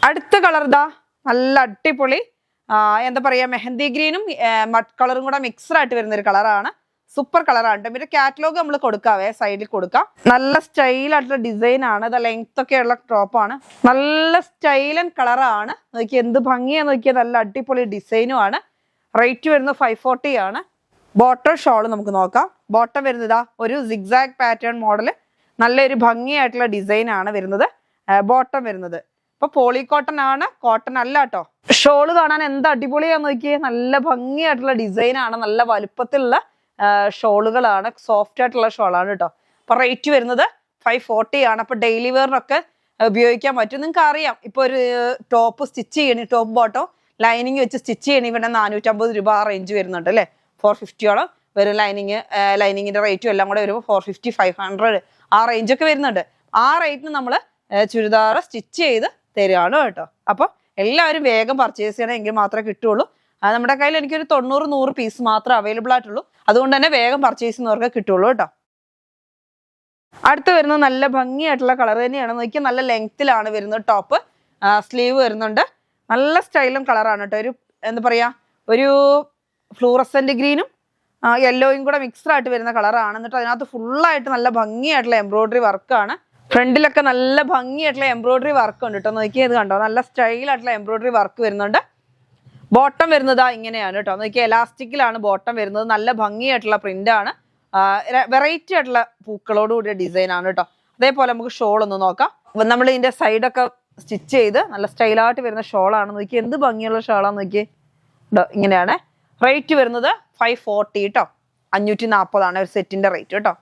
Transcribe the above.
അടുത്ത കളർ ഇതാ നല്ല അടിപൊളി എന്താ പറയാ മെഹന്തി ഗ്രീനും മഡ് കളറും കൂടെ മിക്സ്ഡ് ആയിട്ട് വരുന്ന ഒരു കളറാണ്. സൂപ്പർ കളറാണ്. പിന്നെ കാറ്റലോഗ് നമ്മൾ കൊടുക്കാവേ, സൈഡിൽ കൊടുക്കാം. നല്ല സ്റ്റൈലായിട്ടുള്ള ഡിസൈൻ ആണ്. ഇത് ലെങ്ത് ഒക്കെ ഉള്ള ടോപ്പാണ്. നല്ല സ്റ്റൈലൻ കളറാണ്. നോക്കി എന്ത് ഭംഗിയാ നോക്കിയാൽ. നല്ല അടിപൊളി ഡിസൈനും ആണ്. റേറ്റ് വരുന്നത് 540 ആണ്. ബോട്ടം ഷോൾ നമുക്ക് നോക്കാം. ബോട്ടം വരുന്നതാ ഒരു സിഗ്സാഗ് പാറ്റേൺ മോഡല്, നല്ലൊരു ഭംഗിയായിട്ടുള്ള ഡിസൈൻ ആണ് വരുന്നത്. ബോട്ടം വരുന്നത് ഇപ്പൊ പോളിക്കോട്ടൺ ആണ്, കോട്ടൺ അല്ല കേട്ടോ. ഷോള് കാണാൻ എന്ത് അടിപൊളിയാന്ന് നോക്കിയേ. നല്ല ഭംഗിയായിട്ടുള്ള ഡിസൈൻ ആണ്. നല്ല വലുപ്പത്തിലുള്ള ഷോളുകളാണ്. സോഫ്റ്റ് ആയിട്ടുള്ള ഷോളാണ് കേട്ടോ. അപ്പൊ റേറ്റ് വരുന്നത് 540 ആണ്. അപ്പൊ ഡെയിലി വെയറിനൊക്കെ ഉപയോഗിക്കാൻ പറ്റും. നിങ്ങൾക്ക് അറിയാം, ഇപ്പൊ ഒരു ടോപ്പ് സ്റ്റിച്ച് ചെയ്യണി, ടോപ്പ് ബോട്ടോ ലൈനിങ് വെച്ച് സ്റ്റിച്ച് ചെയ്യണി ഇവിടെ 450 രൂപ ആ റേഞ്ച് വരുന്നുണ്ട് അല്ലേ. 450ഓളം വരും ലൈനിങ്ങിന്റെ റേറ്റും എല്ലാം കൂടെ വരുമ്പോൾ 450, 500 ആ റേഞ്ചൊക്കെ വരുന്നുണ്ട്. ആ റേറ്റിന് നമ്മൾ ചുരിദാർ സ്റ്റിച്ച് ചെയ്ത് തരികയാണ് കേട്ടോ. അപ്പോൾ എല്ലാവരും വേഗം പർച്ചേസ് ചെയ്യണം, എങ്കിൽ മാത്രമേ കിട്ടുള്ളൂ. നമ്മുടെ കയ്യിൽ എനിക്കൊരു 90-100 പീസ് മാത്രമേ അവൈലബിൾ ആയിട്ടുള്ളൂ. അതുകൊണ്ട് തന്നെ വേഗം പർച്ചേസ് ചെയ്യുന്നവർക്ക് കിട്ടുള്ളൂ കേട്ടോ. അടുത്ത് വരുന്നത് നല്ല ഭംഗിയായിട്ടുള്ള കളർ തന്നെയാണ്. നോക്കിയാൽ നല്ല ലെങ്ത്തിലാണ് വരുന്നത്. ടോപ്പ് സ്ലീവ് വരുന്നുണ്ട്. നല്ല സ്റ്റൈലും കളറാണ് കേട്ടോ. ഒരു എന്താ പറയാ, ഒരു ഫ്ലൂറസെന്റ് ഗ്രീനും യെല്ലോയും കൂടെ മിക്സ്ഡ് ആയിട്ട് വരുന്ന കളറാണ്. എന്നിട്ട് അതിനകത്ത് ഫുള്ളായിട്ട് നല്ല ഭംഗിയായിട്ടുള്ള എംബ്രോയിഡറി വർക്കാണ്. ഫ്രണ്ടിലൊക്കെ നല്ല ഭംഗിയായിട്ടുള്ള എംബ്രോയിഡറി വർക്ക് ഉണ്ട് കേട്ടോ. നോക്കിയത് കണ്ടോ, നല്ല സ്റ്റൈലായിട്ടുള്ള എംബ്രോയിഡറി വർക്ക് വരുന്നുണ്ട്. ബോട്ടം വരുന്നതാ ഇങ്ങനെയാണ് കേട്ടോ. നോക്കിയാൽ എലാസ്റ്റിക്കിലാണ് ബോട്ടം വരുന്നത്. നല്ല ഭംഗിയായിട്ടുള്ള പ്രിന്റ് ആണ്. വെറൈറ്റി ആയിട്ടുള്ള പൂക്കളോട് കൂടിയ ഡിസൈൻ ആണ് കേട്ടോ. അതേപോലെ നമുക്ക് ഷോൾ ഒന്ന് നോക്കാം. നമ്മൾ ഇതിന്റെ സൈഡൊക്കെ സ്റ്റിച്ച് ചെയ്ത് നല്ല സ്റ്റൈലായിട്ട് വരുന്ന ഷോളാണ്. നോക്കി എന്ത് ഭംഗിയുള്ള ഷോളാന്ന് നോക്കിയേ. ഇങ്ങനെയാണ്. റേറ്റ് വരുന്നത് 540 കേട്ടോ. 540 ആണ് ഒരു സെറ്റിന്റെ റേറ്റ് കേട്ടോ.